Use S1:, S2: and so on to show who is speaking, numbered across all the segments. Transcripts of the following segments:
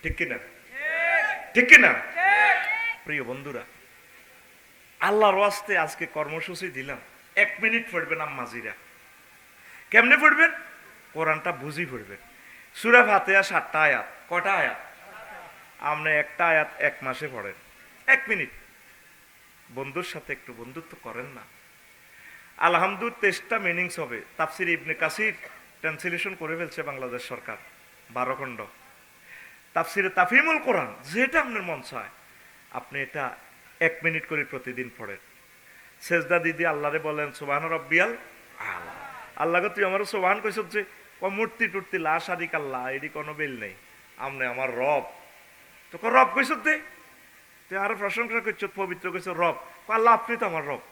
S1: ঠিক কিনা? ঠিক কিনা? প্রিয় বন্ধুরা, আল্লাহর ওয়াস্তে আজকে কর্মসূচি দিলাম, 1 মিনিট পড়বেন আম্মাজিরা। কেমনে পড়বেন? কোরআনটা বুঝি পড়বেন। সূরা ফাতিহা 7টা আয়াত। কটা আয়াত? আপনি একটা আয়াত 1 মাসে পড়েন, 1 মিনিট। বন্ধুর সাথে একটু বন্ধুত্ব করেন না। আলহামদুলিল্লাহ 23টা মিনিংস হবে। তাফসির ইবনে কাসির ট্রান্সলেশন করে ফেলছে বাংলাদেশ সরকার, 12 খণ্ড। তাফসিরে তাফহিমুল কোরআন, যেটা আপনার মন চায় আপনি এটা 1 মিনিট করে প্রতিদিন পড়েন। সেজদা দিদি আল্লাহরে বলেন সুবহান রব্বিয়াল আলা। আল্লাহকে তুই আমার সুবহান কইছ যে মূর্তি টুর্তি লা শারিক আল্লাহ এডি কোনো বেল নেই, আমনে আমার রব। তোকে রব কইছ দে, তুই আরো প্রশংসা করছ, পবিত্র কইছ রব। আল্লাহ আপনি তো আমার রব।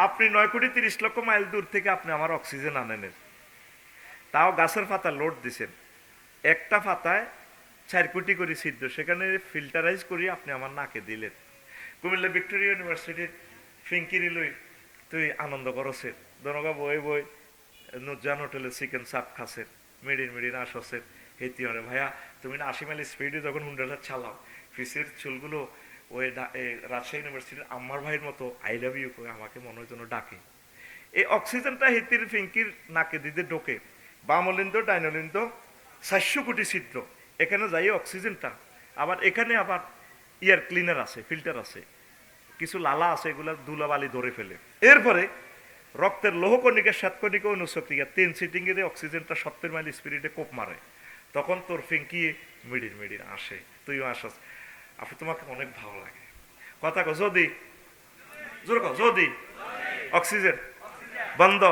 S1: আপনি 9,30,00,000 মাইল দূর থেকে আপনি আমার অক্সিজেন আনেন, তাও গাছের পাতা লোড দিছেন, একটা পাতায় 4 কোটি করে ছিদ্র, সেখানে ফিল্টারাইজ করি আপনি আমার নাকে দিলেন। কুমিল্লা ভিক্টোরিয়া ইউনিভার্সিটির ফিঙ্কিরি লই তুই আনন্দ করছে, দনগা বই বই নুজান হোটেলে চিকেন চাপ খাসের, মিডির আসছেন। হেতি হরে ভাইয়া তুমি না 80 মাইল স্পিডে যখন হুন্ডাটা চালাও, ফিসের চুলগুলো ওই রাজশাহী ইউনিভার্সিটির আম্মার ভাইয়ের মতো আই লাভ ইউ করে আমাকে মনের জন্য ডাকে। এই অক্সিজেনটা হেতির ফিঙ্কির নাকে দিতে ঢোকে, বামলিন্দ ডাইনলিন্দ 400 কোটি ছিদ্র, এখানে যাই অক্সিজেনটা। আবার এখানে আবার ইয়ার ক্লিনার আছে, ফিল্টার আছে, কিছু লালা আছে, এগুলা ধুলাবালি ধরে ফেলে। এরপরে রক্তের লৌহকণিকা শ্বেতকণিকা অনুশক্রিয়া 3 সিটিং এর অক্সিজেনটা 70 মাইল স্পিডে কোপ মারে, তখন তোর ফিঙ্কি মিডির আসে, তুইও আসস। আপনি তোমাকে অনেক ভালো লাগে। কথা কো যদি, জোর কো যদি অক্সিজেন বন্ধ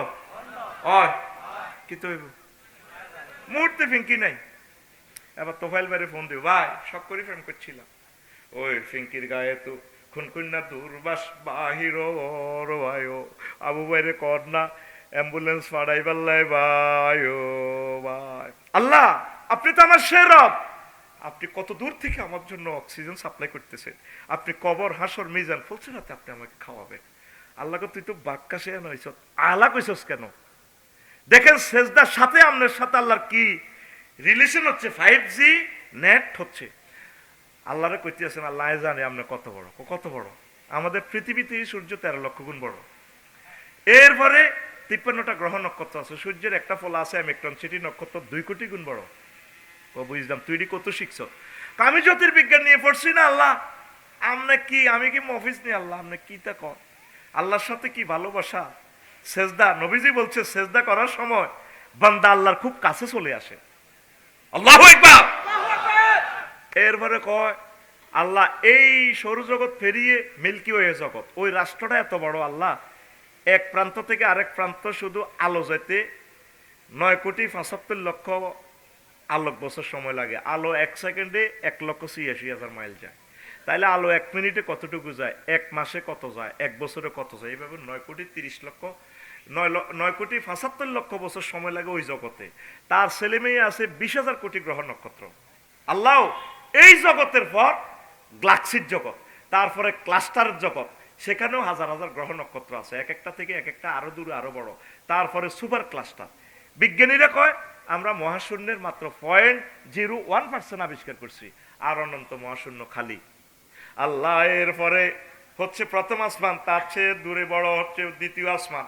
S1: হয় কি তো মুহূর্তে ফিঙ্কি নাই। এবার তোফাইল বাইরে ফোন দিও, ভাই শখ করে ফোন করছিলাম, ওই ফিঙ্কির গায়ে তো খুনকুন্না দুর্বাস বাহির আবু বাইরে কর না অ্যাম্বুলেন্স পাড়াই পাল্লাই ভাই ও ভাই। আল্লাহ আপনি তো আমার সে রব, আপনি কত দূর থেকে আমার জন্য অক্সিজেন সাপ্লাই করতেছেন, আপনি কবর হাসর মিজান বলছেন না আপনি আমাকে খাওয়াবেন। আল্লাহকে তুই তো বাক্কা সে নইছ, আলা কইছস কেন? দেখেন সেজদার সাথে আপনার সাথে আল্লাহর কি রিলেশন হচ্ছে, 5G নেট হচ্ছে। আল্লাহরে কইতে আছেন, আল্লাহ জানে আপনি কত বড়, কত বড়। আমাদের পৃথিবীতে সূর্য 13 লক্ষ গুণ বড়। এরপরে 53টা গ্রহ নক্ষত্র আছে, সূর্যের একটা ফলা আছে অ্যামেক্টন, সেটি নক্ষত্র 2 কোটি গুণ বড়। বুঝলাম তুই কত শিখছ? আমি জ্যোতির্বিজ্ঞান নিয়ে পড়ছি না। আল্লাহ আমনে কি, আমি কি মফিজ নি? আল্লাহ আমনে কি তা কর, আল্লাহর সাথে কি ভালোবাসা। সেজদা, নবীজি বলছে সেজদা করার সময় বান্দা আল্লাহর খুব কাছে চলে আসে। আল্লাহু আকবার। এরপরে কয় আল্লাহ এই সৌরজগৎ ফেরিয়ে মিল্কি ওয়ে জগৎ, ওই রাষ্ট্রটা এত বড় আল্লাহ, এক প্রান্ত থেকে আরেক প্রান্ত শুধু আলো যেতে 9,75,00,000 আলোক বছর সময় লাগে। আলো 1 সেকেন্ডে 1,86,000 মাইল যায়। তাইলে আলো 1 মিনিটে কতটুকু যায়, 1 মাসে কত যায়, 1 বছরে কত যায়, এইভাবে 9,30,00,000 বছর সময় লাগে ওই জগতে। তার ছেলে মেয়ে আছে 20,000 কোটি গ্রহ নক্ষত্র। আল্লাহ এই জগতের পর গ্যালাক্সির জগৎ, তারপরে ক্লাস্টারের জগৎ, সেখানেও হাজার হাজার গ্রহ নক্ষত্র আছে, এক একটা থেকে এক একটা আরো দূরে আরো বড়। তারপরে সুপার ক্লাস্টার। বিজ্ঞানীরা কয় আমরা মহাশূন্যের মাত্র 0.01% আবিষ্কার করছি, আর অনন্ত মহাশূন্য খালি। আল্লাহ এরপরে হচ্ছে প্রথম আসমান, তার চেয়ে দূরে বড় হচ্ছে দ্বিতীয় আসমান।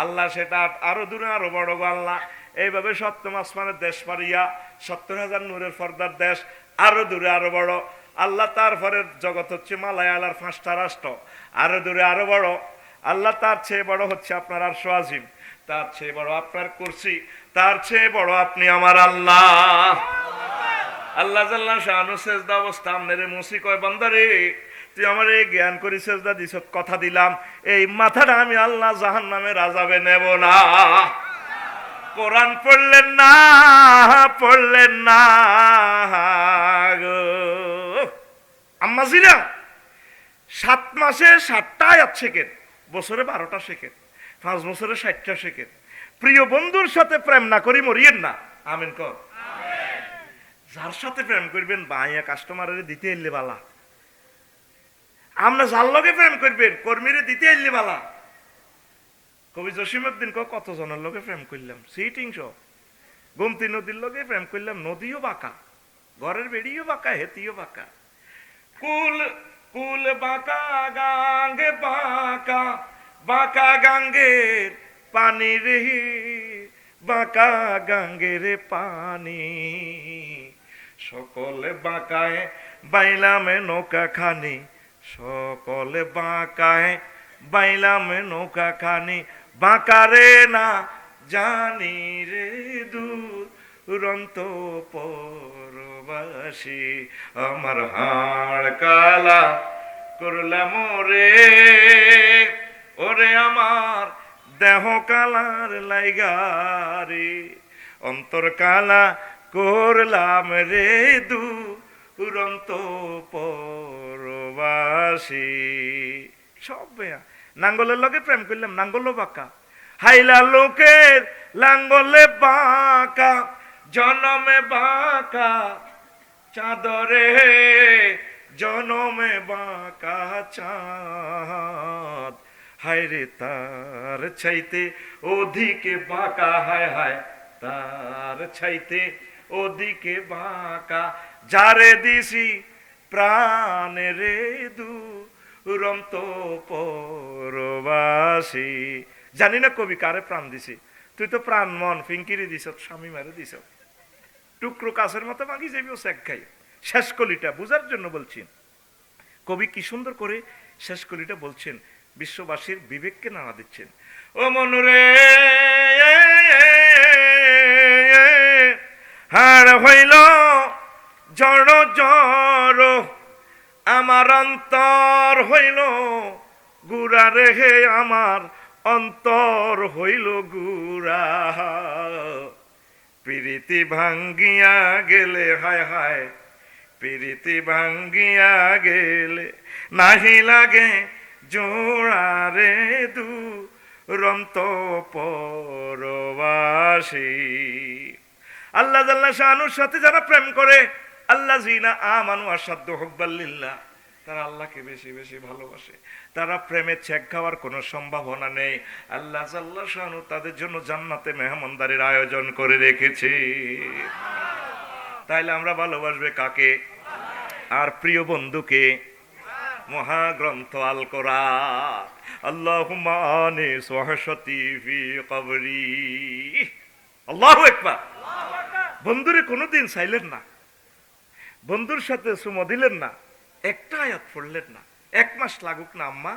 S1: আল্লাহ সেটা আরো দূরে আরো বড় গো আল্লাহ। এইভাবে সপ্তম আসমানের দেশ পারিয়া 70,000 নূরের পর্দার দেশ, আরো দূরে আরো বড় আল্লাহ। তারপরে জগৎ হচ্ছে মালায়ালার 5টা রাষ্ট্র, আরো দূরে আরো বড় আল্লাহ। তার চেয়ে বড় হচ্ছে আপনার আরশ আজিম, তার চেয়ে বড় আপনার কুরসি, তার চেয়ে বড় আপনি আমার আল্লাহ। আল্লাহ জাল্লা শানু সেজদা অবস্থা আমনেরে মুসি কয় বান্দারে তুই আমার এই জ্ঞান করি সেজদা দিছ, কথা দিলাম এই মাথাটা আমি আল্লাহ জাহান্নামের আযাবে নেব না। কোরআন পড়লেন না, পড়লেন না গো আম্মাজিরা। 7 মাসে 7টা আয়াত শেখেন, বছরে 12টা শেখেন, 5 বছরে 60টা শেখেন। প্রিয় বন্ধুর সাথে প্রেম না করি মরিয়েন না। আমিন কর। যার সাথে প্রেম করবেন বাইয়া কাস্টমারের দিতে এলে বালা, আমরা যার লগে প্রেম করবেন কর্মীরে দিতে এলে বালা। কবি জসিমউদ্দিন কত জনের লগে প্রেম করলাম, সিটিং সব। গোমতী নদীর লগে প্রেম করলাম, নদীও বাঁকা, ঘরের বেড়িও বাঁকা, হেতিও বাঁকা। কুল কুল বাঁকা গাঙ্গে বাঁকা, বাঁকা গাঙ্গের পানি রে, বাঁকা গাঙ্গের পানি। সকলে বাঁকায় বাইলাম নৌকা খানি, সকলে বাঁকায় বাইলাম নৌকা খানি। বাঁকারে না জানি রে দুরন্ত পরবাসী, আমার হাড় কালা করলাম রে, ওরে আমার দেহ কালার লাইগারে, অন্তর কালা করলাম রে দুরন্ত পরবাসী। সব বেয়া নাঙ্গলের লগে প্রেম করলাম, নাঙ্গলও বাঁকা। হাইলা লোকের লাঙ্গলে বাঁকা, জনমে বাঁকা চাঁদরে, জনমে বাঁকা চাঁদ। হায়রে তার চাইতে ওদিকে বাঁকা, হায় হায় তার চাইতে ওদিকে বাঁকা। যারে দিছি প্রাণে রে দুরন্ত পরবাসী। জানি না কবি কারে প্রাণ দিছে, তুই তো প্রাণ মন ফিঙ্কিরি দিছ, স্বামী মারে দিছ। টুকরো কাছের মতো মাগি যাবি ও শেখ খাই। শেষ কলিটা বুঝার জন্য বলছি, কবি কি সুন্দর করে শেষ কলিটা বলছেন, বিশ্ববাসীর বিবেককে নাড়া দিচ্ছেন। ও মনুরে হাড় হইল জড় জড়, আমার অন্তর হইল গুড়া রেহে, আমার অন্তর হইল গুড়া। প্রীতি ভাঙ্গিয়া গেলে, হায় হায় প্রীতি ভাঙ্গিয়া গেলে, নাহি লাগে জোড়া রে দুরন্ত পরবাসী। আল্লাহ জাল্লা শানুর সাথে যারা প্রেম করে, আল্লাহ জিনা আমানু আসাদ্দ হুব্বাল্লিল্লাহ, তারা আল্লাহকে বেশি বেশি ভালোবাসে। তারা প্রেমে ছেক খাওয়ার কোনো সম্ভাবনা নেই। আল্লাহ জাল্লা শানু তাদের জন্য জান্নাতে মেহমানদারির আয়োজন করে রেখেছে। তাইলে আমরা ভালোবাসবে কাকে? আর প্রিয় বন্ধুকে। মহাগ্রন্থ আল কোরআন। আল্লাহুম্মা আনিস ওয়াহশাতি ফি কবরি। আল্লাহু আকবার। বন্ধুরে কোনোদিন চাইলেন না, বন্ধুর সাথে সুমো দিলেন না, একটা আয়াত পড়লেন না। 1 মাস লাগুক না আম্মা,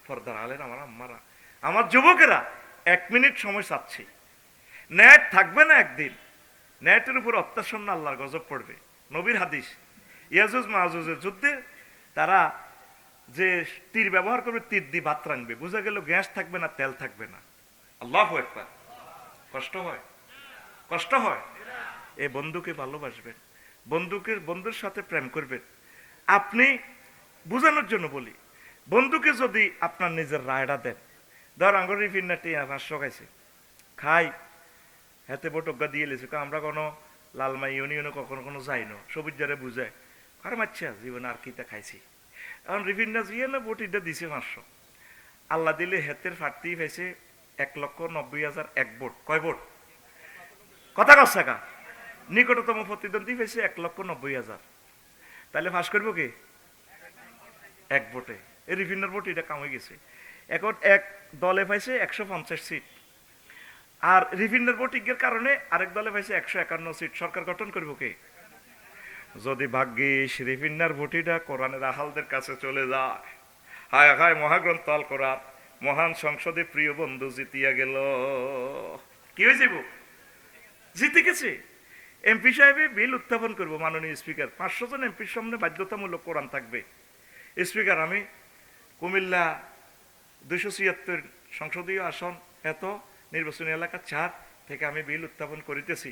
S1: পর্দার আলেন আমার আম্মারা, আমার যুবকেরা 1 মিনিট সময় চাচ্ছি। নেট থাকবে না একদিন, নেটের উপর অত্যাসন্ন আল্লাহর গজব পড়বে। নবীর হাদিস, ইয়াজুজ মাহাজুজের যুদ্ধে তারা যে তীর ব্যবহার করবে, তীর দিয়ে ভাত রাখবে, বোঝা গেল গ্যাস থাকবে না, তেল থাকবে না। আল্লাহু আকবার। কষ্ট হয়, কষ্ট হয়। এই বন্ধুকে ভালোবাসবেন, বন্ধুর সাথে প্রেম করবেন। আপনি বুঝানোর জন্য বলি, বন্ধুকে যদি আপনার নিজের রায়টা দেন, ধর আঙ্গুরি ফিন্নাটি 500 খাইছে, খাই হাতে বটকা দিয়ে লেছে, আমরা কোনো লালমাই ইউনিয়নে কখনো কোনো যাই না, সবুজ যারে বুঝায় আর মাচ্ছা জীবনে আর কিটা খাইছি। এখন রিফিন্ডা দিয়ে না বটিটা দিছে 500, আল্লাহ দিলে হেতের ফাটতেই পাইছে 1,90,000 1 ভোট। কয় ভোট? কথা কচ্ছাকা। নিকটতম প্রতিদ্বন্দ্বী পেয়েছে 1,90,000। তাহলে ফাঁস করবো কে? 1 ভোটে। এই রিফিন্ডার ভোট এটা কাম হয়ে গেছে। এখন এক দলে পাইছে 150 সিট, আর রিফিন্ডার ভোটিংয়ের কারণে আরেক দলে পাইছে 151 সিট। সরকার গঠন করবো কে? যদি ভাগ্যিস রিফিন্ডার ভোটিটা কোরআনের আহালদের কাছে চলে যায়, হায় হায় মহাগ্রন্থ আল কোরআন মহান সংসদে প্রিয় বন্ধু জিতিয়া গেল। কি হয়ে যাব? জিতে গেছে। এমপি সাহেবে বিল উত্থাপন করবো, মাননীয় স্পিকার 500 জন এমপির সামনে বাধ্যতামূলক কোরআন থাকবে। স্পিকার, আমি কুমিল্লা 276 সংসদীয় আসন এত নির্বাচনী এলাকা 4 থেকে আমি বিল উত্থাপন করিতেছি।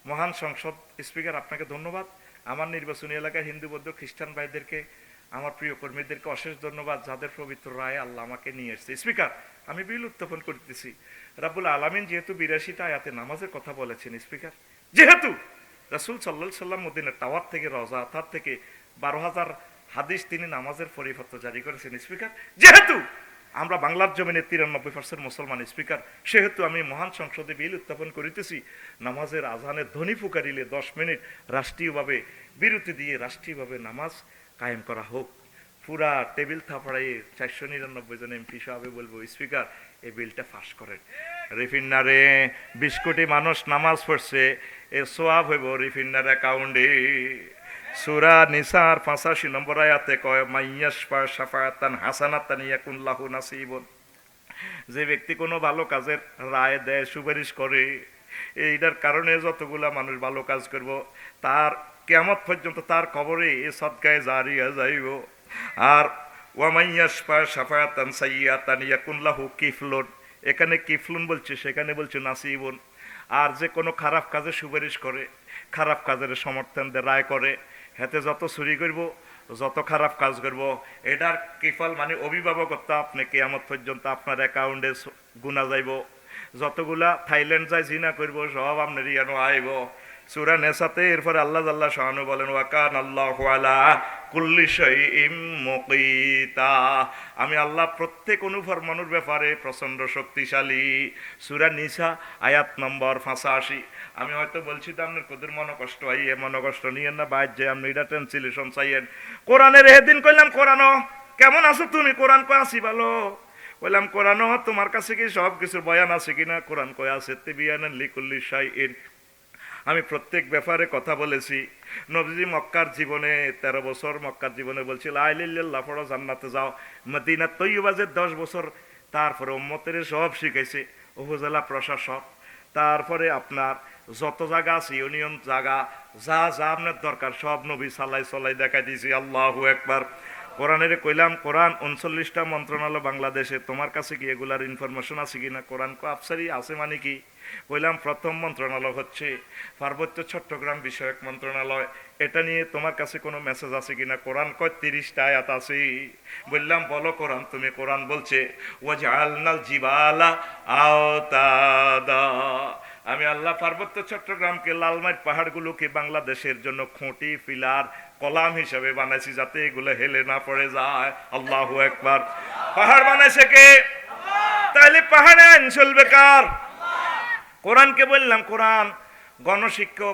S1: মহান সংসদ স্পিকার, আপনাকে ধন্যবাদ। আমার নির্বাচনী এলাকার হিন্দু বৌদ্ধ খ্রিস্টান ভাইদেরকে, আমার প্রিয় কর্মীদেরকে অশেষ ধন্যবাদ, যাদের পবিত্র রায় আল্লাহ আমাকে নিয়ে এসেছে। স্পিকার, আমি বিল উত্থাপন করতেছি। রাব্বুল আলামিন যেহেতু 82টা আয়াতে নামাজের কথা বলেছেন, স্পিকার, যেহেতু রাসূল সাল্লাল্লাহু আলাইহি সাল্লাম মদিনার টাওয়ার থেকে রওজা আতার থেকে 12,000 হাদিস তিনি নামাজের পরিপত্র জারি করেছেন, স্পিকার, যেহেতু আমরা বাংলার জমিনে 93% মুসলমান স্পিকার, সেহেতু আমি মহান সংসদে বিল উত্থাপন করিতেছি, নামাজের আজানের ধ্বনি ফুকারিলে 10 মিনিট রাষ্ট্রীয়ভাবে বিরতি দিয়ে রাষ্ট্রীয়ভাবে নামাজ কায়েম করা হোক। পুরা টেবিল থাপড়াই 499 জন এমপি সাহেব বলবো, স্পিকার এই বিলটা পাস করেন। রিফিনারে 20 কোটি মানুষ নামাজ পড়ছে, এর সোয়াব হইব রিফিনার অ্যাকাউন্টে। সূরা নিসার 85 নম্বর আয়াতে কয়, মাইয়াশফা শাফাআতান হাসানাতান ইয়াকুন লাহু নাসিবুন। যে ব্যক্তি কোনো ভালো কাজের রায় দেয়, সুপারিশ করে, এইটার কারণে যতগুলা মানুষ ভালো কাজ করব, তার কিয়ামত পর্যন্ত তার কবরে এ সদকায়ে জারিয়া যাইব। আর ওয়ামাইয়াশফা শাফাআতান সাইয়্যাতান ইয়াকুন লাহু কিফলুন, এখানে কিফলুন বলছে, সেখানে বলছে নাসিবুন। আর যে কোনো খারাপ কাজে সুপারিশ করে, খারাপ কাজের সমর্থন দিয়ে রায় করে, হাতে যত চুরি করব, যত খারাপ কাজ করব, এটার কিফল মানে অভিভাবকত্ব আপনি কিয়ামত পর্যন্ত আপনার অ্যাকাউন্টে গুনা যাইব। যতগুলা থাইল্যান্ড যায় জিনা করব, সব আপনার ইয়ানো আইব। সূরা নেসাতে এরপরে আল্লাহ আল্লাহ শাহানু বলেন, ওয়াকান আল্লাহু আলা কুল্লি শাইইম মুকীতা, আমি আল্লাহ প্রত্যেক অনুফরমানুর ব্যাপারে প্রচন্ড শক্তিশালী। সূরা নিসা আয়াত নম্বর 85। আমি হয়তো বলছি তো আপনার কোদের মনে কষ্ট হয়, এ মনে কষ্ট নিয়েন না, বাইর যে আপনি এটা ট্রান্সলেশন চাইয়েন। কোরআনের এদিন কইলাম, কোরআন কেমন আছো তুমি? কোরআন কয় আছি ভালো। বললাম কোরআন তোমার কাছে কি সব কিছুর বয়ান আছে কিনা? কোরআন কয় আছে তিবিয়ানান লিকুল্লি শাইইন। আমি প্রত্যেক ব্যাপারে কথা বলেছি। নবীজি মক্কার জীবনে 13 বছর মক্কার জীবনে বলছিল লা ইলাহা ইল্লাল্লাহ পড়ো জান্নাতে যাও। মদিনা তৈয়বাজে 10 বছর, তারপরে উম্মতের সব শিখাইছে, উপজেলা প্রশাসক, তারপরে আপনার যত জায়গা আছে ইউনিয়ন জায়গা, যা যা আপনার দরকার সব নবী সাল্লাই সাল্লাই দেখাই দিয়েছি। আল্লাহু আকবার। কোরআনের কইলাম, কোরআন 39টা মন্ত্রণালয় বাংলাদেশে, তোমার কাছে কি এগুলার ইনফরমেশন আছে কিনা? কোরআন কো আফসারি আছে মানে কি? বললাম প্রথম মন্ত্রণালয় হচ্ছে পার্বত্য চট্টগ্রাম বিষয়ক মন্ত্রণালয়, এটা নিয়ে তোমার কাছে কোনো মেসেজ আছে কিনা? কোরআন কয় 30টা আয়াত আছে। বললাম বলো কোরআন, তুমি কোরআন বলছে ওয়াজআলনাল জিবালা আওতাদা, আমি আল্লাহ পার্বত্য চট্টগ্রামকে, লালমাই পাহাড়গুলোকে বাংলাদেশের জন্য খুঁটি পিলার কলাম হিসাবে বানাইছি, যাতে এগুলো হেলে না পড়ে যায়। আল্লাহু আকবার। পাহাড় বানাইছে কে? তাহলে পাহাড়ে আইন চলবে কার? কোরআনকে বললাম কোরআন গণশিক্ষা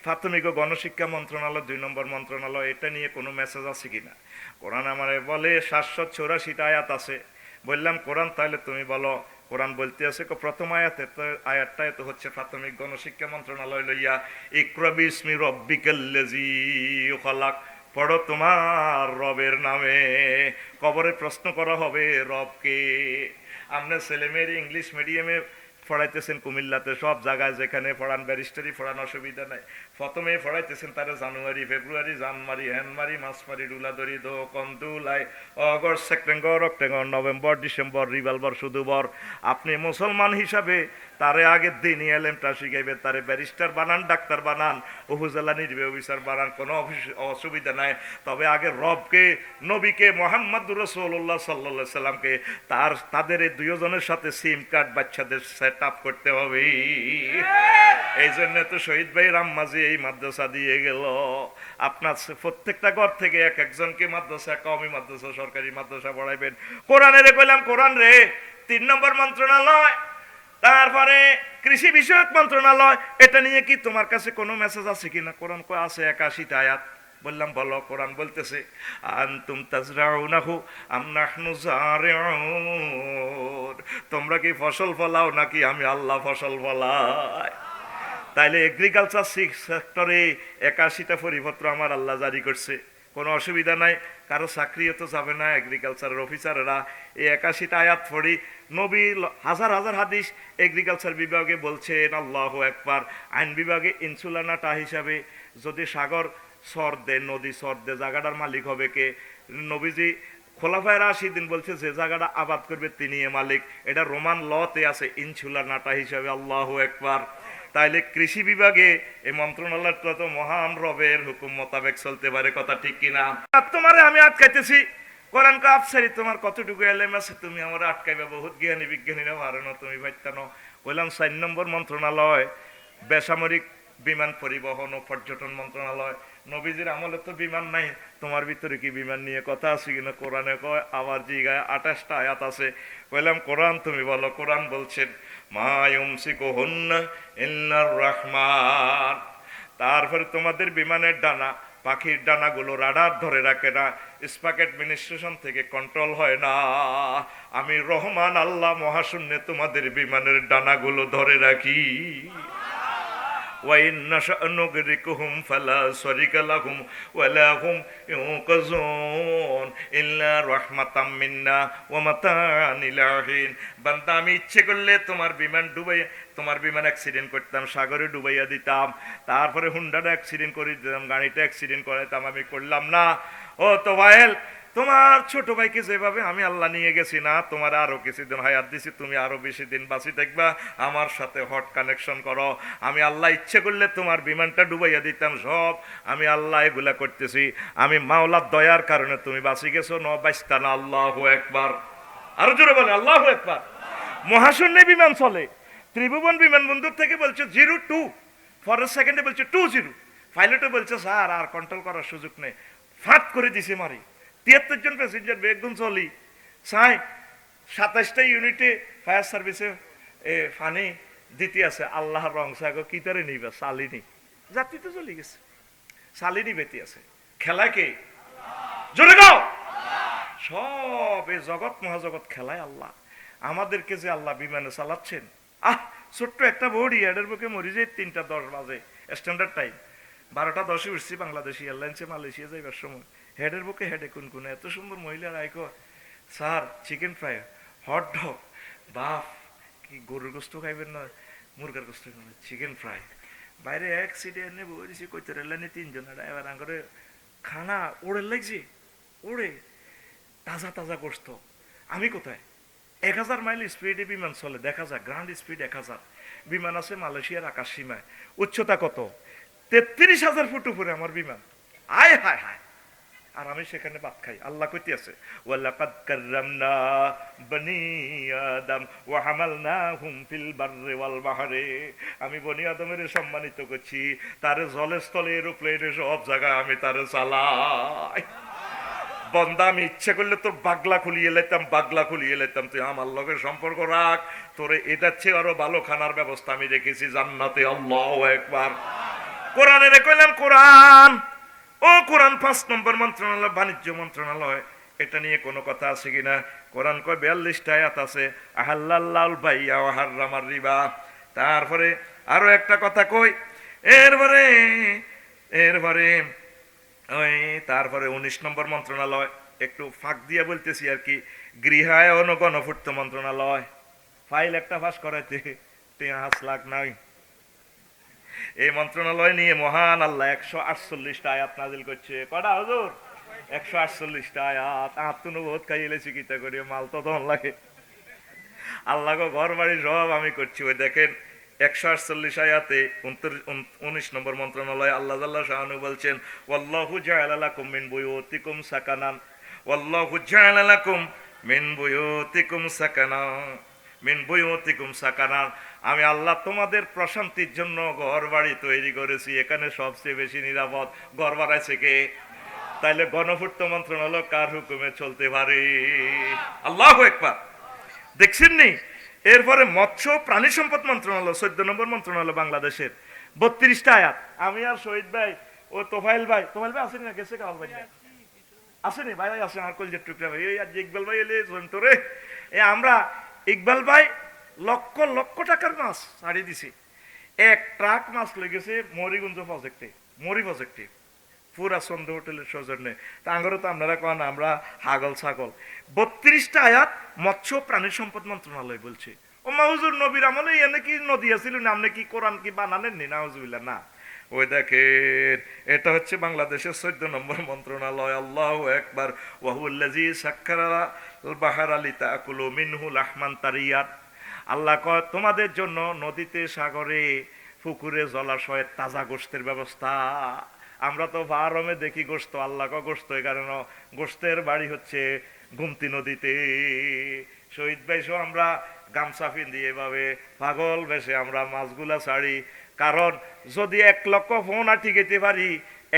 S1: প্রাথমিক ও গণশিক্ষা মন্ত্রণালয় 2 নম্বর মন্ত্রণালয়, এটা নিয়ে কোনো মেসেজ আছে কিনা? কোরআন আমারে বলে 784টা আয়াত আছে। বললাম কোরআন তাহলে তুমি বলো। কোরআন বলতে আছে প্রথম আয়াতটাই তো হচ্ছে প্রাথমিক গণশিক্ষা মন্ত্রণালয় লইয়া, ইকরা বিসমি রব্বিকাল্লাযী খালাক, পড়ো তোমার রবের নামে। কবরে প্রশ্ন করা হবে রবকে। আপনার ছেলে মেয়ের ইংলিশ মিডিয়ামে পড়াইতেছেন কুমিল্লাতে, সব জায়গায় যেখানে পড়ান ব্যারিস্টারি পড়ান, অসুবিধা নাই। প্রথমে পড়াইতেছেন তারা জানুয়ারি ফেব্রুয়ারি জানমারি হ্যানমারি মাসমারি ডুলাদরি দো কন্দুলাই August September October November December revolver শুধু বর। আপনি মুসলমান হিসাবে তারে আগের দিন এলএমটা শিখাইবে, তারে ব্যারিস্টার বানান, ডাক্তার বানান, উপজেলা নির্বাহী অফিসার বানান, কোনো অসুবিধা নাই। তবে আগে রবকে, নবীকে, মুহাম্মদুর রাসূলুল্লাহ সাল্লাল্লাহু আলাইহি সাল্লামকে, তাদের এই দুজনের সাথে সিম কার্ড বাচ্চাদের সেট আপ করতে হবে। এই জন্য তো শহীদ ভাই রামমাঝি এই মাদ্রাসা দিয়ে গেল। আপনার প্রত্যেকটা ঘর থেকে এক একজনকে মাদ্রাসা, কওমি মাদ্রাসা, সরকারি মাদ্রাসা পড়াইবেন। কোরআনের কইলাম কোরআন রে 3 নম্বর মন্ত্রণালয়, তারপরে কৃষি বিষয়ক মন্ত্রণালয়, এটা নিয়ে কি তোমার কাছে কোনো মেসেজ আছে কিনা? কোরআন কয় আছে 81টা আয়াত। বললাম বলো। কোরআন বলতেছে আনতুম তাজরাউনাহু আম নাহনু যারিউন, তোমরা কি ফসল ফলাও নাকি আমি আল্লাহ ফসল ফলাই? তাইলে এগ্রিকালচার সেক্টরে 81টা পরিপত্র আমার আল্লাহ জারি করছে, কোনো অসুবিধা নাই, কারো চাকরিও তো যাবে না। এগ্রিকালচারের অফিসাররা এই 81টা আয়াত পড়ি, নবী হাজার হাজার হাদিস এগ্রিকালচার বিভাগে বলছেন। আল্লাহু আকবার। আইন বিভাগে ইনসুলানাটা হিসাবে যদি সাগর সর দে, নদী সর দে, জায়গাটার মালিক হবে কে? নবীজি খোলাফায়ে রাশিদিন বলছে যে জায়গাটা আবাদ করবে তিনি এ মালিক, এটা রোমান লতে আছে ইনসুলানাটা হিসাবে। আল্লাহু আকবার। তাইলে কৃষি বিভাগে এই মন্ত্রণালয়টা তো মহান রবের হুকুম মোতাবেক চলতে পারে, কথা ঠিক কিনা? তোমারে আমি আটকাইতেছি, কোরআন কা আফসারি তোমার কতটুকু এলেম আছে, তুমি আমার আটকাইবে, বহুত জ্ঞানী বিজ্ঞানীরা পারো না, তুমি ভাইতানো। বললাম 4 নম্বর মন্ত্রণালয় বেসামরিক বিমান পরিবহন ও পর্যটন মন্ত্রণালয়, নবীজির আমলে তো বিমান নাই, তোমার ভিতরে কি বিমান নিয়ে কথা আছে কিনা? কোরআনে কয় আবার জিগায় 28টা আয়াত আছে। কইলাম কোরআন তুমি বলো। কোরআন বলছেন মা ইউমসিকুহুন্না ইল্লার রাহমান। তারপরে তোমাদের বিমানের ডানা, পাখির ডানাগুলো রাডার ধরে রাখে না, স্পাক অ্যাডমিনিস্ট্রেশন থেকে কন্ট্রোল হয় না। আমি রহমান আল্লাহ মহাশূন্যে তোমাদের বিমানের ডানাগুলো ধরে রাখি। وإن نشأ نغرقهم فلا صريخ لهم ولا هم ينقذون إلا رحمة منا ومتاعا إلى حين। বান্দা আমি ইচ্ছে করলে তোমার বিমান ডুবাই, তোমার বিমান অ্যাক্সিডেন্ট করতাম, সাগরে ডুবাইয়া দিতাম, তারপরে হুন্ডাটা অ্যাক্সিডেন্ট করে দিতাম, গাড়িটা অ্যাক্সিডেন্ট করাইতাম, আমি করলাম না। ও তো ভাইয়েল, তোমার ছোট ভাইকে যেভাবে আমি আল্লাহ নিয়ে গেছি না, তোমার আরো কিছুদিন হায়াত দিছি, তুমি আরো বেশি দিন বাঁচি থাকবা, আমার সাথে হট কানেকশন করো। আমি আল্লাহ ইচ্ছে করলে তোমার বিমানটা ডুবাইয়া দিতাম, সব আমি আল্লাহ এগুলা করতেছি। আমি মাওলার দয়ার কারণে তুমি বাঁচি গেছো, ন বাঁচতা না। আল্লাহু আকবার। আরো জোরে বলে আল্লাহু আকবার। মহাশূন্যে বিমান চলে, ত্রিভুবন বিমানবন্দর থেকে বলছে 02, পরের সেকেন্ডে বলছে 20। পাইলটও বলছে স্যার আর কন্ট্রোল করার সুযোগ নেই, ফাঁত করে দিছে মারি। 73 জন প্যাসেঞ্জার বেগুন চলি চাই, 27টা ইউনিটে ফায়ার সার্ভিসে ফানি দিতে আছে। আল্লাহর রং সাগো কি তারে নিবা, চালিনি যাত্রী তো চলে গেছে, চালিনি বেতি আছে। খেলা কে? জোরে গাও। সব এই জগৎ মহাজগৎ খেলায় আল্লাহ। আমাদেরকে যে আল্লাহ বিমানে চালাচ্ছেন, ছোট্ট একটা বডি, হেডের বুকে মরি যায় 3:10 বাজে স্ট্যান্ডার্ড টাইম, 12:10 উঠছি বাংলাদেশি এয়ারলাইন্সে মালয়েশিয়া যাইবার সময়। হেডের বুকে হেডে কোন এত সুন্দর মহিলার আইকো, sir chicken fry, hot dog, buff, কি গরুর গোস্ত খাইবেন না মুরগার গোস্ত খাবেন, চিকেন ফ্রাই। বাইরে অ্যাক্সিডেন্ট নিয়ে বলেছি কইতে রেলানি 3 জন, এবার আঙ্গরে খানা ওড়ে লাগছে, ওড়ে তাজা তাজা গোস্ত। আমি কোথায়? 1000 মাইল স্পিডে বিমান চলে, দেখা যায় গ্রান্ড স্পিড 1000 বিমান আছে মালয়েশিয়ার আকাশ সীমায়। উচ্চতা কত? 33,000 ফুট উপরে আমার বিমান। আয় হায় হায়। আর আমি সেখানে ভাত খাই। আল্লাহ কইতে আছে ওয়ালাকাদ কাররামনা বনি আদম ওয়া হামালনাহুম ফিল বাররি ওয়াল বাহরি। আমি বনি আদমের সম্মানিত করছি, তারে জলে স্থলে এরোপ্লেনে সব জায়গায় আমি তারে চালাই। বন্দা আমি ইচ্ছে করলে তোর বাগলা খুলিয়ে লাইতাম, বাগলা খুলিয়ে লাইতাম, তুই আমার লগে সম্পর্ক রাখ, তোরে এটার চেয়ে আরো ভালো খানার ব্যবস্থা আমি রেখেছি জান্নাতে। আল্লাহু আকবার। কোরআনে কইলাম কোরআন, ও কোরআন 5 নম্বর মন্ত্রণালয় বাণিজ্য মন্ত্রণালয়, এটা নিয়ে কোনো কথা আছে কিনা? কোরআন কয় 42টা আয়াত আছে, আহাল্লাল্লাহুল বাইয়া ওয়া হাররামার রিবা। তারপরে আরো একটা কথা কই, এরপরে ওই তারপরে 19 নম্বর মন্ত্রণালয়, একটু ফাঁক দিয়ে বলতেছি আর কি, গৃহায়ন ও গণপূর্ত মন্ত্রণালয়। ফাইল একটা পাস করাইতে 5 লাখ নাই। এই মন্ত্রণালয় নিয়ে মহান আল্লাহ 148টা আয়াত নাজিল করছে। কটা হুজুর? 148টা আয়াত। আত্মনুবোধ খাইলে চিকিৎসা করি, মাল তো ধন লাগে। আল্লাহ গো ঘর বাড়ি সব আমি করছি। ওই দেখেন 148 আয়াতে 19 নম্বর মন্ত্রণালয় আল্লাহ জাল্লা শাআনু বলছেন ওয়াল্লাহু জাআলা লাকুম মিন বুয়ুতিকুম সাকানান, ওয়াল্লাহু জাআলা লাকুম মিন বুয়ুতিকুম সাকানান, মিন বুয়ুতিকুম সাকানান। আমি আল্লাহ তোমাদের প্রশান্তির জন্য ঘর বাড়ি তৈরি করেছি, এখানে সবচেয়ে বেশি নিরাপদ। ঘর বাড়াইছে কে? তাইলে গণপূর্ত মন্ত্রণালয় কার হুকুমে চলতে পারে? আল্লাহু আকবার। দেখছেন নি? এরপরে মৎস্য প্রাণী সম্পদ মন্ত্রণালয় 14 নম্বর মন্ত্রণালয় বাংলাদেশের, 32টা আয়াত। আমি আর শহীদ ভাই ও তোফাইল ভাই আসেনি না? গেছে কাল ভাই আসেনি? ভাই আসেন আর কলজের টুকরা ভাই, এই আজ ইকবাল ভাই এলে তোরে আমরা ইকবাল ভাই লক্ষ লক্ষ টাকার মাছ ছাড়িয়ে দিছি। 1 ট্রাক মাছ লেগেছে মরিগঞ্জ প্রজেক্টে, মরি প্রজেক্টে, পুরা সন্ধ্যা হোটেলের সৌজন্যে। তা আঙ্গরে তো আপনারা কন আমরা হাগল ছাগল। 32টা আয়াত মৎস্য প্রাণী সম্পদ মন্ত্রণালয় বলছে। ও মাহুজুর নবীর আমলে এনে কি নদী আছিল না? আপনি কি কোরআন কি বানানেন নি? নাউজুবিল্লাহ না। ওই দেখেন এটা হচ্ছে বাংলাদেশের 14 নম্বর মন্ত্রণালয়। আল্লাহু আকবার। ওয়াহুল্লাযী সাক্কারাল বাহরা লিতাকুলু মিনহু লাহমান তারিয়াত। আল্লাহ কয় তোমাদের জন্য নদীতে, সাগরে, পুকুরে, জলাশয়ে তাজা গোশতের ব্যবস্থা। আমরা তো ফার্মে দেখি গোশত, আল্লাহ কয় গোশত কারণ গোশতের বাড়ি হচ্ছে গুমতি নদীতে। শহীদ ভাই সহ আমরা গামছা পিন্দি এভাবে পাগল বেশে আমরা মাছগুলা ছাড়ি, কারণ যদি 1 লক্ষ ফোন আর ঠিকাইতে পারি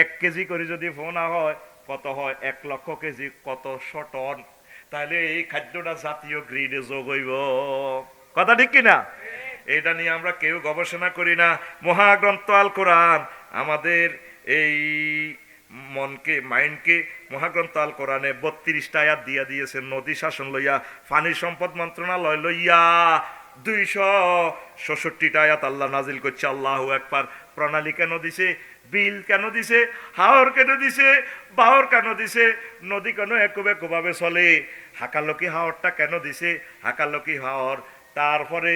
S1: 1 কেজি করে যদি পোনা হয় কত হয় 1 লক্ষ কেজি, কত 100 টন। তাহলে এই খাদ্যটা জাতীয় গ্রিডে যোগ হইব। কথা ঠিক কিনা? এটা নিয়ে আমরা কেউ গবেষণা করি না। মহাগ্রন্থ আল কোরআন আমাদের এই মনকে, মাইন্ডকে মহাগ্রন্থ আল কোরআনে 32টা আয়াত দিয়া দিয়েছেন। নদী শাসন লইয়া, পানি সম্পদ মন্ত্রণালয় লইয়া 266টা আয়াত আল্লাহ নাজিল করছে। আল্লাহু আকবার। প্রণালী কেন দিছে? বিল কেন দিছে? হাওর কেন দিছে? বাহর কেন দিছে? নদী কেন একভাবে চলে? হাকালকি হাওরটা কেন দিছে? হাকালকি হাওর, তারপরে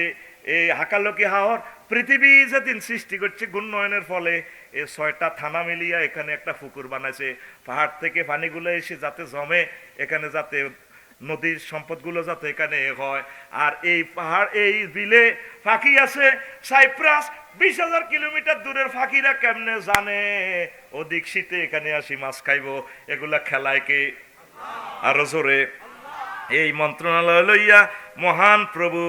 S1: এই হাকালকি হাওর পৃথিবী যেদিন সৃষ্টি করছে ঘূর্ণয়নের ফলে এই 6টা থানা মিলিয়া এখানে একটা পুকুর বানাইছে। পাহাড় থেকে পানিগুলো এসে যাতে জমে, এখানে যাতে নদীর সম্পদগুলো যাতে এখানে হয়। আর এই পাহাড়, এই বিলে ফাঁকি আছে সাইপ্রাস, 20,000 কিলোমিটার দূরের ফাঁকিরা কেমনে জানে ওদিক শীতে এখানে আসি মাছ খাইবো? এগুলা খেলায় কে? আরো জোরে। এই মন্ত্রণালয় লইয়া মহান প্রভু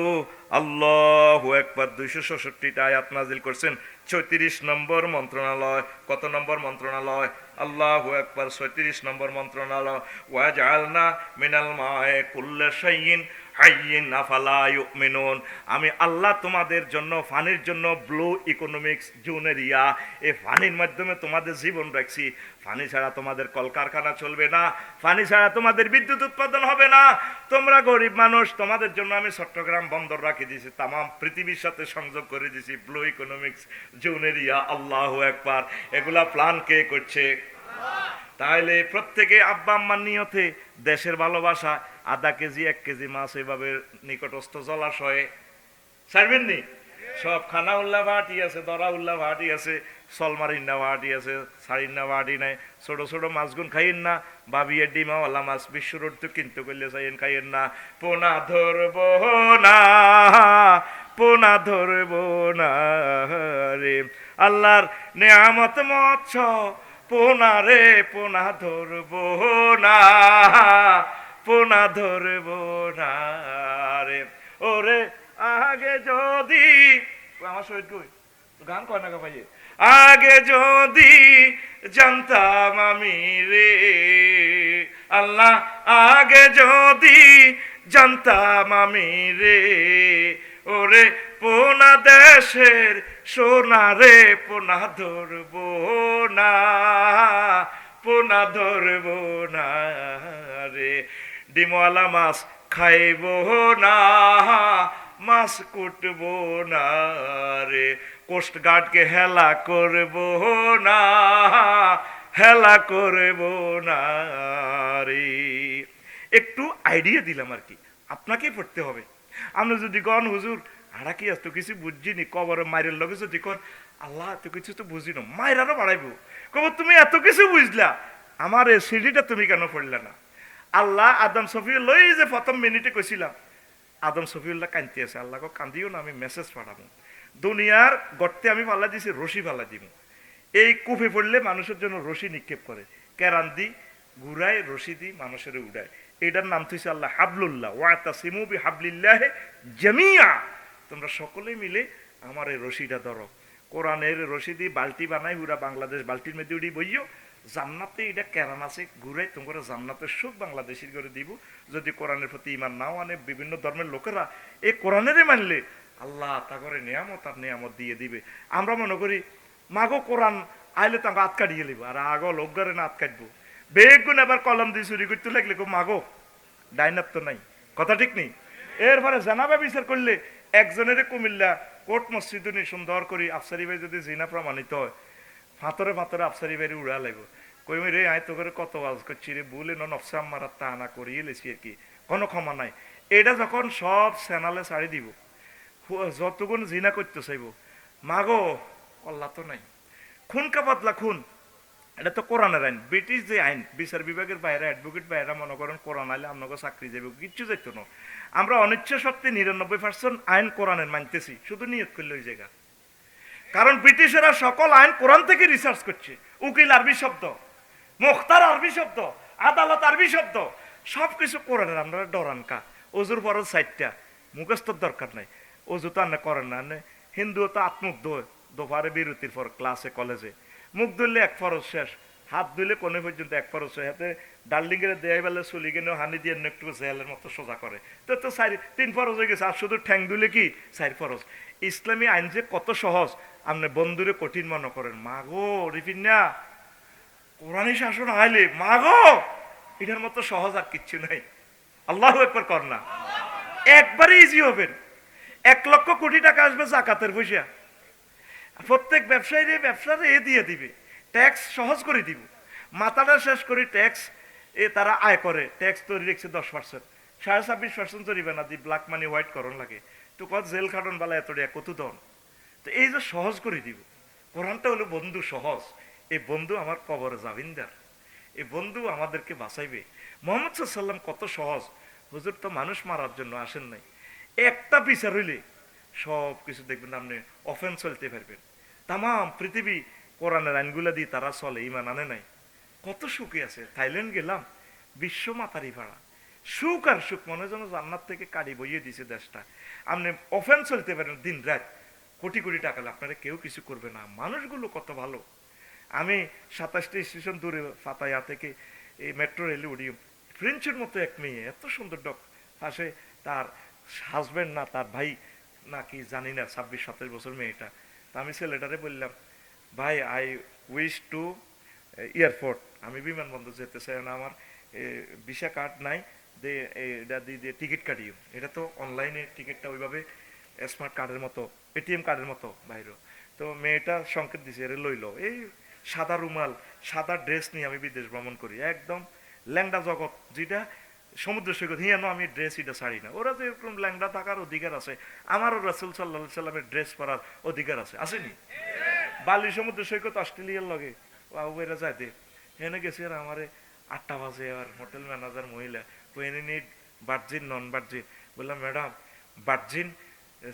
S1: আল্লাহু আকবার 266টা আয়াত নাজিল করছেন। 34 নম্বর মন্ত্রণালয়। কত নম্বর মন্ত্রণালয়? আল্লাহু আকবার, 36 নম্বর মন্ত্রণালয়। ওয়াজআলনা মিনাল মায়ে কুল্লা শাইইন হাইয়িন আফালা ইউমিনুন। আমি আল্লাহ তোমাদের জন্য পানির জন্য ব্লু ইকোনমিক্স জোন এরিয়া, এই পানির মাধ্যমে তোমাদের জীবন রাখছি। পানি ছাড়া তোমাদের কলকারখানা চলবে না, পানি ছাড়া তোমাদের বিদ্যুৎ উৎপাদন হবে না। তোমরা গরিব মানুষ, তোমাদের জন্য আমি চট্টগ্রাম বন্দর রাখি দিয়েছি, তাম পৃথিবীর সাথে সংযোগ করে দিয়েছি ব্লু ইকোনমিক্স জোন এরিয়া। আল্লাহু আকবার। এগুলা প্ল্যান কে করছে? তাহলে প্রত্যেকে আব্বা আম্মার নিয়তে দেশের ভালোবাসা, আধা কেজি 1 কেজি মাছ এভাবে নিকটস্থ জলাশয়ে ছাড়বেন নি। সব খানা উল্লা ভাটি আছে, দরা উল্লা ভাটি আছে, সলমারিন্না ভাটি আছে, সারিন্না ভাটি নাই। ছোট ছোট মাছগুন খাইয়েন না, বাবিয়ে ডিমাওয়ালা মাছ বিশ্ব রোড তো কিনতে করলে চাইয়েন, খাইয়েন না। পোনা ধরব না, পোনা ধরব না রে, আল্লাহর নেয়ামত মৎস্য পোনা রে, পোনা ধরব না, পোনা ধরব না রে। ওরে আগে যদি, আমার সহিত কই গান কয় না ভাই, আগে যদি জানতাম আমি রে আল্লাহ, আগে যদি জানতাম আমি রে, ওরে পোনা দেশের সোনা রে, পোনা ধরব না, পোনা ধরব না রে। ডিমওয়ালা মাছ খাইব না, মাছ কুটব না রে, কোস্ট গার্ডকে হেলা করব না, হেলা করব না রে। একটু আইডিয়া দিলাম আর কি, আপনাকে পড়তে হবে। আপনি যদি কন হুজুর আড়া কি আসতো কিছু বুঝিনি, কবরে মায়ের লগে যদি কন আল্লাহ এত কিছু তো বুঝি না, মায়ের আরো বাড়াইবো, কব তুমি এত কিছু বুঝলা, আমার এই সিঁড়িটা তুমি কেন পড়লে না? আল্লাহ আদম সফিউল লই যে প্রথম মিনিটে কইছিলাম, আদম সফিউল্লাহ কান্দি আছে, আল্লাহ কান্দিও না, আমি মেসেজ পাঠাবো। দুনিয়ার গর্তে আমি পাল্লা দিছি, রশি পাল্লা দিব। এই কুফে পড়লে মানুষের জন্য রশি নিক্ষেপ করে, কেরান দি ঘুরায়, রশি দি মানুষের উড়ায়। এটার নাম থইছে আল্লাহ হাবলুল্লাহ, ওয়াতাসিমু বিহাবলিল্লাহি জামিয়া। তোমরা সকলে মিলে আমার এই রশিটা ধরো। কোরআনের রশি দিয়ে বালতি বানাই, পুরা বাংলাদেশ বালতির মধ্যে উড়ি বইও। জান্নাতে এটা কেরান আছে, ঘুরাই তোমরা জান্নাতের সুখ বাংলাদেশের করে দিব। যদি কোরআনের প্রতি ইমান নাও আনে, বিভিন্ন ধর্মের লোকেরা এই কোরআনেরই মানলে আল্লাহ তা করে নিয়ামত আর নিয়ামত দিয়ে দিবে। আমরা মনে করি মাগো কোরআন আইলে তো আত কাটিয়ে লিব, আর আগো লোক ঘরে না আত কাটবো। বেগুন এবার কলম দিয়ে চুরি করতে লাগলে মাগো ডাইনার তো নাই, কথা ঠিক নেই। এরপরে জানাবা বিচার করলে একজনের কুমিল্লা কোর্ট মসজিদ সুন্দর করি আফসারি ভাই যদি জিনা প্রমাণিত হয়, ফাতরে ফাতরে আফসারি ভাই উড়া লাগবে। কই রে আয় তো করে কত আওয়াজ করছি রে, বলে নফসা মারা তা না করিয়ে লেছি আর কি, কোনো ক্ষমা নাই। এটা যখন সব চ্যানেলে ছাড়ি দিব, যতগুণ জিনা করতে চাইব, মাগো কল্লা তো নাই, খুন কা বদলা খুন, এটা তো কোরআনের আইন। ব্রিটিশ যে আইন, বিচার বিভাগের বাইরে অ্যাডভোকেট বাইরে মনে করেন কোরআন আইলে আপনাকে চাকরি যাবে, কিচ্ছু যেত না। আমরা অনিচ্ছা সত্ত্বে 99% আইন কোরআনের মানতেছি, শুধু নিয়ত করলে ওই জায়গা। কারণ ব্রিটিশেরা সকল আইন কোরআন থেকে রিসার্চ করছে। উকিল আরবি শব্দ, মুখতার আরবি শব্দ, আদালত আরবি শব্দ, সবকিছু কোরআনের। আমরা ডরান কা অজুর ফরজ 4টা, মুখস্থর দরকার নাই। অজু তো আন্না করেন না, হিন্দুও তো আত্মুগ্ধ দোপারে বিরতির পর ক্লাসে কলেজে মুখ ধরলে এক ফরজ শেষ, হাত ধুলে কোনে পর্যন্ত এক ফরজ শেষ, হাতে ডার্লিং এর দেয় বেলা চলি গেলেও হানি দিয়ে একটু জেলের মতো সোজা করে, তো তো তিন ফরজ হয়ে গেছে, আর শুধু ঠ্যাং ধুলে কি 4 ফরজ। ইসলামী আইন যে কত সহজ, আপনি বন্ধুরে কঠিন মনে করেন, মাগো রিফিনা কোরআনী শাসন আইলে মাগো, এটার মতো সহজ আর কিচ্ছু নাই। আল্লাহু আকবার কর না, একবারে ইজি হবেন। 1,00,000 কোটি টাকা আসবে জাকাতের পয়সা, প্রত্যেক ব্যবসায়ীরে ব্যবসার দিয়ে দিবে, ট্যাক্স সহজ করে দিব, মাথাটা শেষ করি ট্যাক্স তারা আয় করে, ট্যাক্স তৈরি রেখেছে 10%, 26.5% জরিমানা দি, ব্ল্যাক মানি হোয়াইট করণ লাগে, তো কত জেল খাটন বালা এত কত দন। তো এই যে সহজ করে দিব, কোরআনটা হলো বন্ধু সহজ, এই বন্ধু আমার কবরে জামিনদার, এই বন্ধু আমাদেরকে বাঁচাইবে। মোহাম্মদ সাল্লাম কত সহজ, হুজুর তো মানুষ মারার জন্য আসেন নাই, একটা বিচার হইলে সব কিছু দেখবেন আপনি অফেন্স চলতে পারবেন। তাম পৃথিবী কোরআনের আইনগুলা দিয়ে তারা চলে, ইমান আনে নাই, কত সুখে আছে। থাইল্যান্ড গেলাম, বিশ্ব মাতারি ভাড়া, সুখ আর সুখ, মনে যেন জান্নাত থেকে কাড়ি বইয়ে দিছে দেশটা। আপনি অফেন্স চলতে পারেন দিন রাত, কোটি কোটি টাকা আপনারা কেউ কিছু করবে না, মানুষগুলো কত ভালো। আমি 27টা স্টেশন দূরে ফাতায়া থেকে এই মেট্রো রেলে উঠি, ফ্রেঞ্চের মতো এক মেয়ে, এত সুন্দর ডক, পাশে তার হাজব্যান্ড না তার ভাই নাকি জানি না, 26-27 বছর মেয়েটা। তা আমি ছেলেটারে বললাম, ভাই আই উইশ টু এয়ারপোর্ট, আমি বিমানবন্দর যেতে চাই না, আমার ভিসা কার্ড নাই, দে এটা দিয়ে টিকিট কাটিও। এটা তো অনলাইনে টিকিটটা ওইভাবে স্মার্ট কার্ডের মতো, এটিএম কার্ডের মতো বাইরে। তো মেয়েটা সংকেত দিছে, এর লইল। এই সাদা রুমাল, সাদা ড্রেস নিয়ে আমি বিদেশ ভ্রমণ করি, একদম ল্যাংডা জগৎ, যেটা সমুদ্র সৈকত হিয়ানো আমি ড্রেস এটা ছাড়ি না। ওরা তো এরকম ল্যাংডা থাকার অধিকার আছে, আমারও রাসূল সাল্লাল্লাহু আলাইহি সাল্লামের ড্রেস পরার অধিকার আছে, আসেনি? বালি সমুদ্র সৈকত অস্ট্রেলিয়ার লগে এরা যাইতে হেনে গেছি, আর আমারে 8টা বাজে, আর হোটেল ম্যানেজার মহিলা কোয়েনি নিড ভার্জিন নন ভার্জিন, বললাম madam virgin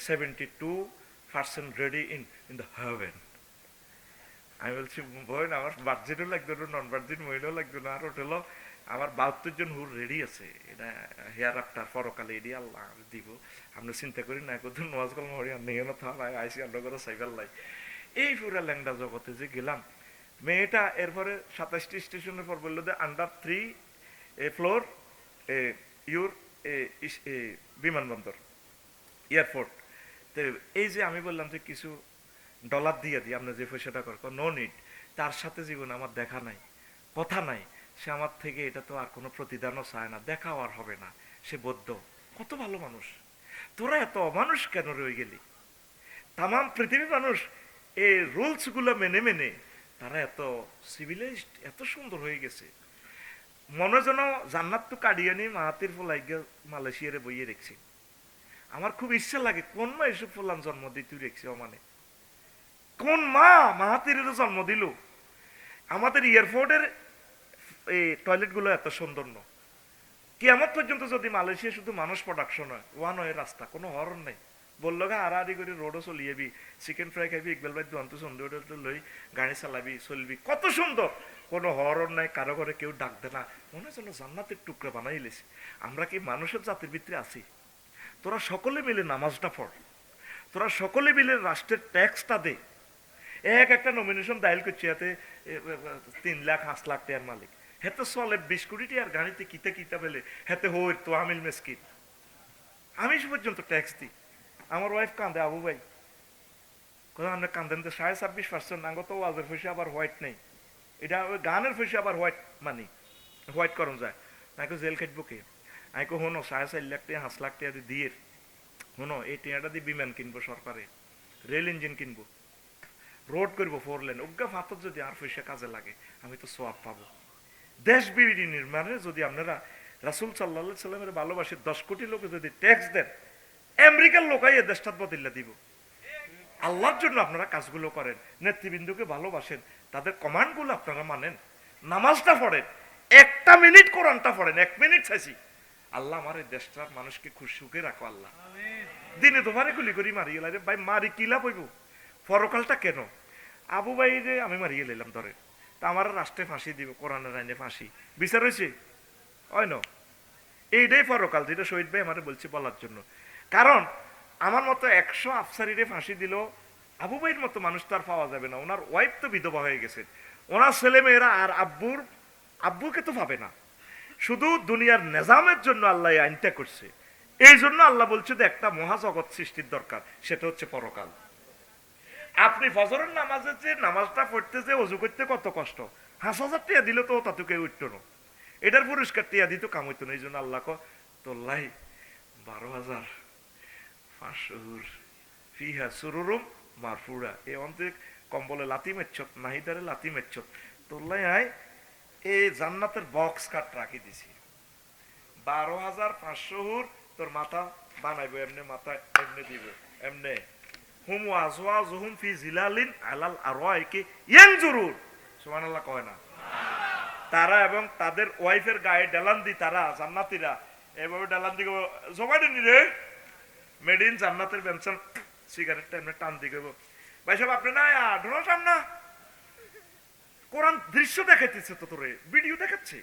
S1: 72% ready in the haven. আমি বলছি বোন আমার ভার্জিনও লাগবে না, নন ভার্জিন মহিলাও লাগবে না, আর হোটেলও আমার 72 জন হুর রেডি আছে, এটা হেয়ার আফটার পরকালে এডি আল্লাহ দিব, আমরা চিন্তা করি না, কত নোয়াজ কল মরি আর নিয়ে না থাকা আইসি আন্ড করে সাইকেল লাই। এই পুরা ল্যাংডা জগতে যে গেলাম, মেয়েটা এরপরে 27টি স্টেশনের পর বললো যে আন্ডার 3 ফ্লোর ইউর বিমানবন্দর এয়ারপোর্ট। তো এই যে আমি বললাম যে কিছু ডলার দিয়ে দিই, আপনি যে পয়সাটা কর, নো নিড, তার সাথে জীবনে আমার দেখা নাই, কথা নাই, সে আমার থেকে এটা তো আর কোনো প্রতিদানও চায় না, দেখাও আর হবে না, সে বদ্ধ। কত ভালো মানুষ, তোরা এত অমানুষ কেন রয়ে গেলি? তাম পৃথিবীর মানুষ এই রুলস গুলো মেনে মেনে তারা এত সিভিলাইজড, এত সুন্দর হয়ে গেছে। মনে যেন জান্নাত তো কাডিয়ানি মাহাতির ফলাই মালয়েশিয়ারে বইয়ে রেখছি। আমার খুব ইচ্ছা লাগে কোন মা এসব ফলান জন্ম দিতে রেখছি, মানে কোন মা মাহাতিরেরও জন্ম দিল। আমাদের এয়ারপোর্টের এই টয়লেট গুলো এত সুন্দর ন, কিয়ামত পর্যন্ত যদি মালয়েশিয়া শুধু মানুষ প্রোডাকশন হয়, ওয়ান ওয়ে রাস্তা, কোনো হরন নাই, বললো গা আড়াআড়ি করে রোডও চলিয়েবি, চিকেন ফ্রাই খাবি, ইকবাল ভাই দন্ত সন্দেহ লই গাড়ি চালাবি, চলবি, কত সুন্দর, কোনো হরন নাই, কারো ঘরে কেউ ডাক দে না, মনে হয় যেন জান্নাতের টুকরা বানাই লেছি। আমরা কি মানুষের জাতির ভিতরে আছি? তোরা সকলে মিলে নামাজটা পড়, তোরা সকলে মিলে রাষ্ট্রের ট্যাক্সটা দে। একটা নমিনেশন দায়ের করছে, এতে 3 লাখ 5 লাখ টাকার মালিক, হেতে চলে 20 কোটি টাকার গাড়িতে কিতা কিতা পেলে, হেতে হই তো আমিল মেসকিন। আমি পর্যন্ত ট্যাক্স দিই, আমার ওয়াইফ কান্দে, আবু ভাই কোথাও কান্দেন, 26.5% নাঙ্গ তো ওয়াজের পয়সা আবার হোয়াইট নেই, এটা ওই গানের পয়সা আবার হোয়াইট মানি, হোয়াইট করন যায় নাকি জেল খাটবো কে? আমি কো হনো 4.5 লাখ টাকা 5 লাখ টাকা দিয়ে হনো এই টিয়াটা দিয়ে বিমান কিনবো, সরকারে রেল ইঞ্জিন কিনবো, রোড করবো 4 লেন, অজ্ঞা ফাতর যদি আর পয়সা কাজে লাগে আমি তো সোয়াব পাবো। দেশ বিরোধী নির্মাণে যদি আপনারা রাসূল সাল্লাল্লাহু আলাইহি সাল্লামের ভালোবাসে 10 কোটি লোকে যদি ট্যাক্স দেন, আমেরিকার লোকাই এ দেশটা বদলে দিব। আল্লাহর জন্য আপনারা কাজগুলো করেন, নেতৃবৃন্দকে ভালোবাসেন, তাদের কমান্ডগুলো আপনারা মানেন, নামাজটা পড়েন, 1টা মিনিট কোরআনটা পড়েন, 1 মিনিট চাইছি, আল্লাহ আমার এই দেশটার মানুষকে খুশি সুখে রাখো আল্লাহ। দিনে তোমারে গুলি করি মারিয়ে লাগে ভাই, মারি কিলা পইব, পরকালটা কেন? আবু ভাই যে আমি মারিয়ে নিলাম ধরে, তা আমার রাষ্ট্রে ফাঁসি দিব, কোরআনের আইনে ফাঁসি, বিচার হয়েছে হয় না? এইটাই পরকাল, যেটা শহীদ ভাই আমার বলছে বলার জন্য। কারণ আমার মতো 100 আফসারিরে ফাঁসি দিল আবু ভাইয়ের মতো মানুষ তো আর পাওয়া যাবে না, ওনার ওয়াইফ তো বিধবা হয়ে গেছে, ওনার ছেলে মেয়েরা আর আব্বুকে তো পাবে না। শুধু দুনিয়ার নিজামের জন্য আল্লাহ এই আইনটা করছে। এই জন্য আল্লাহ বলছে যে একটা মহাজগৎ সৃষ্টির দরকার, সেটা হচ্ছে পরকাল। আপনি ফজরের নামাজে যে নামাজটা পড়তে যে অজু করতে কত কষ্ট, 5,000 টাকা দিলে তো তাতে কেউ উঠতো না, এটার পুরস্কার টিয়া দিত কাম হইতো না। এই জন্য আল্লাহ তোল্লাই 12,500 ফিহা সুরুরুম মারফুরা, এই অন্তে কম্বলে লাতি মেচ্ছত, নাহিদারে লাতি মেচ্ছত, তোল্লাই আয় এই জান্নাতের বক্স কাট রাখি দিছি। 12,500 তোর মাথা বানাইবো, এমনি মাথা এমনি দিব, এমনি হুম আজওয়াজুহুম ফি জিলালিন আলাল আরওয়াইকি ইয়ানজুরুন, সুবহানাল্লাহ কয় না? তারা এবং তাদের ওয়াইফের গায়ে ডালান দি, তারা জান্নাতীরা এভাবে ডালান দি জমা দেনি রে, মেড ইন জান্নাতের বেনসন, সিগারেটটা এমনি টান দি গেব। ভাই সাহেব আপনি না ডোনাল্ড না কোরআন দৃশ্য দেখাইতেছে তো, তোরে ভিডিও দেখাচ্ছে,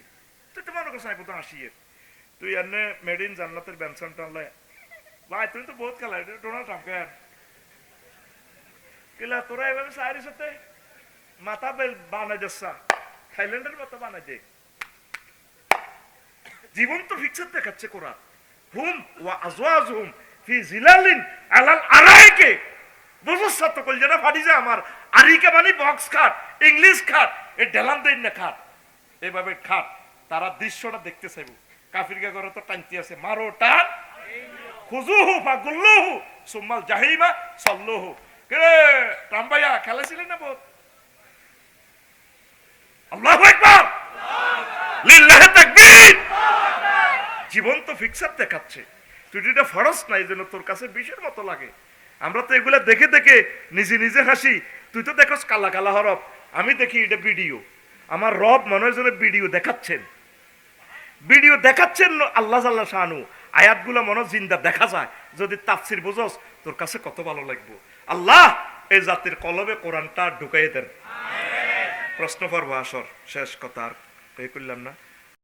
S1: তুই তো মনে করছ আইবো তো হাসিয়ে, তুই এনে মেড ইন জান্নাতের বেনসন টানলে, ভাই তুমি তো বহুত খেলা ডোনাল্ড ট্রাম্প কেন কিলা তোরা এভাবে সাইরের সাথে মাথা বানাই যাচ্ছা, থাইল্যান্ডের মতো বানাই দে। জীবন্ত পিকচার দেখাচ্ছে কোরআন, হুম ওয়া আজওয়াজুহুম ফি জিলালিন আলাল আরাইকে, বুঝছস তো কল যেটা ফাটি যায় আমার, আরিকে মানে বক্স খাট, ইংলিশ খাট, এই ডেলান দেন না খাট, এইভাবে খাট। তারা দৃশ্যটা দেখতে চাইব, কাফিরকে করে তো টানতে আছে, মারো টান খুজুহু ফাগুল্লুহু সুম্মাল জাহিমা সাল্লুহু। কে রামবাইয়া খেলেছিলেন না বহুত? আল্লাহু আকবার, লিল্লাহি তাকবীর। জীবন্ত পিকচার দেখাচ্ছে, তুই এটা ফরজ নাই যেন তোর কাছে বিষের মতো লাগে। আমরা তো এগুলা দেখে দেখে নিজে নিজে হাসি, তুই তো দেখোস কালা কালা হরফ, আমি দেখি এটা ভিডিও। আমার রব মনে হয় যেন ভিডিও দেখাচ্ছেন, ভিডিও দেখাচ্ছেন আল্লাহ জাল্লা শানু, আয়াতগুলো মনে জিন্দা দেখা যায়। যদি তাফসির বুঝোস তোর কাছে কত ভালো লাগবে। আল্লাহ এই জাতির কলবে কোরআনটা ঢুকাই দেন। প্রশ্ন পর্ব আসর শেষ কথা আর এই করলাম না।